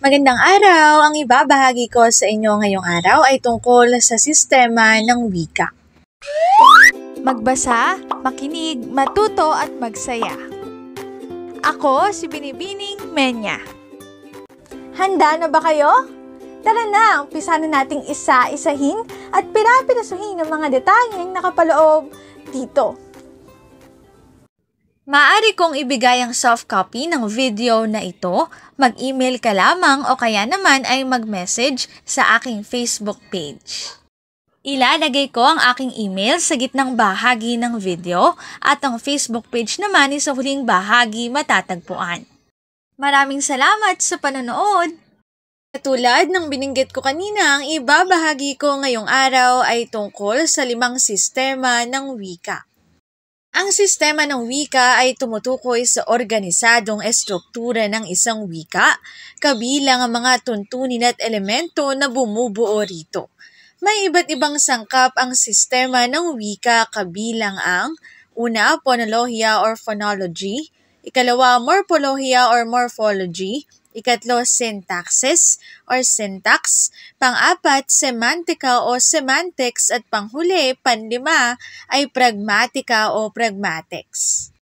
Magandang araw! Ang ibabahagi ko sa inyo ngayong araw ay tungkol sa sistema ng wika. Magbasa, makinig, matuto at magsaya. Ako si Binibining Menya. Handa na ba kayo? Tara na, umpisa na nating isa-isahin at pirapirasuhin ang mga detalyeng nakapaloob dito. Maaari kong ibigay ang soft copy ng video na ito, mag-email ka lamang o kaya naman ay mag-message sa aking Facebook page. Ilalagay ko ang aking email sa gitnang bahagi ng video at ang Facebook page naman ay sa huling bahagi matatagpuan. Maraming salamat sa panonood! Katulad ng bininggit ko kanina, ang ibabahagi ko ngayong araw ay tungkol sa 5 sistema ng wika. Ang sistema ng wika ay tumutukoy sa organisadong estruktura ng isang wika, kabilang ang mga tuntunin at elemento na bumubuo rito. May iba't ibang sangkap ang sistema ng wika kabilang ang una, phonologia or phonology, ikalawa, morphologia or morphology, ikatlo, syntaxis or syntax, pang-apat, semantika o semantics at panghuli, panlima, ay pragmatika o pragmatics.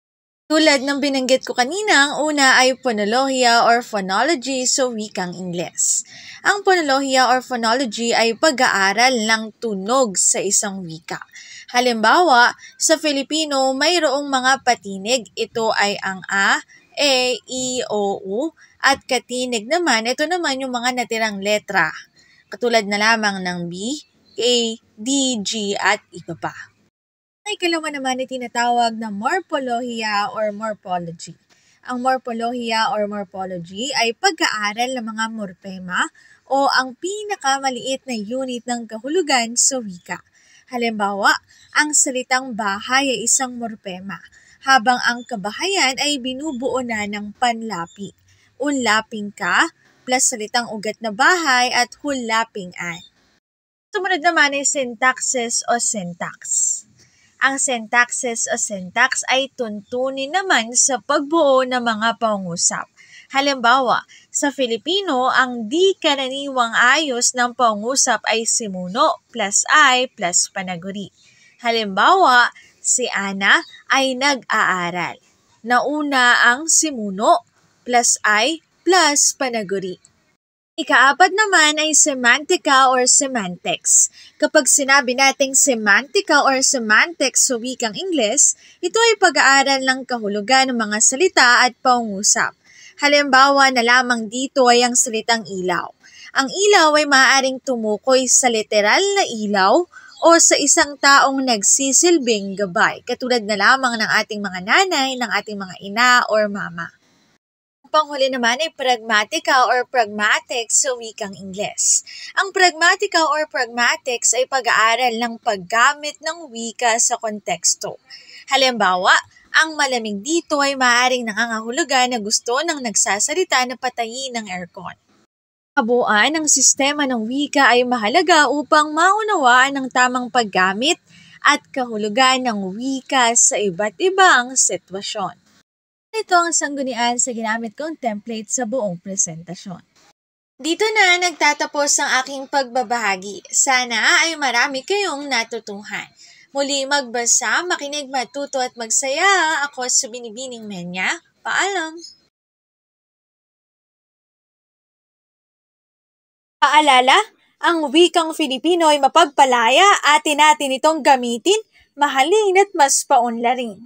Tulad ng binanggit ko kanina, ang una ay phonologia or phonology sa wikang Ingles. Ang phonologia or phonology ay pag-aaral ng tunog sa isang wika. Halimbawa, sa Filipino, mayroong mga patinig. Ito ay ang A, E, I, O, U, at katinig naman, ito naman yung mga natirang letra. Katulad na lamang ng B, A, D, G, at iba pa. Ang ikalawa naman ay tinatawag na morphologia or morphology. Ang morphologia or morphology ay pag-aaral ng mga morpema o ang pinakamaliit na unit ng kahulugan sa wika. Halimbawa, ang salitang bahay ay isang morpema, habang ang kabahayan ay binubuo na ng panlapi. Unlaping ka, plus salitang ugat na bahay at hunlaping-an. Sumunod naman ay syntaxis o syntax. Ang syntaxis o syntax ay tuntunin naman sa pagbuo ng mga pangungusap. Halimbawa, sa Filipino, ang di karaniwang ayos ng pangungusap ay simuno plus ay plus panaguri. Halimbawa, si Ana ay nag-aaral. Nauna ang simuno plus ay plus panaguri. Ikaapat naman ay semantika or semantics. Kapag sinabi nating semantika or semantics sa wikang Ingles, ito ay pag-aaral ng kahulugan ng mga salita at pangungusap. Halimbawa na lamang dito ay ang salitang ilaw. Ang ilaw ay maaaring tumukoy sa literal na ilaw o sa isang taong nagsisilbing gabay, katulad na lamang ng ating mga nanay, ng ating mga ina or mama. Panghuli naman ay pragmatika or pragmatics sa wikang Ingles. Ang pragmatika or pragmatics ay pag-aaral ng paggamit ng wika sa konteksto. Halimbawa, ang malamig dito ay maaaring nangangahulugan na gusto ng nagsasalita na patayin ng aircon. Kabuuan ng sistema ng wika ay mahalaga upang maunawaan ang tamang paggamit at kahulugan ng wika sa iba't ibang sitwasyon. Ito ang sanggunian sa ginamit kong template sa buong presentasyon. Dito na nagtatapos ang aking pagbabahagi. Sana ay marami kayong natutuhan. Muli magbasa, makinig, matuto at magsaya. Ako si Binibining Menya. Paalam! Paalala, ang wikang Filipino ay mapagpalaya, atin natin itong gamitin, mahalin at mas paunlarin.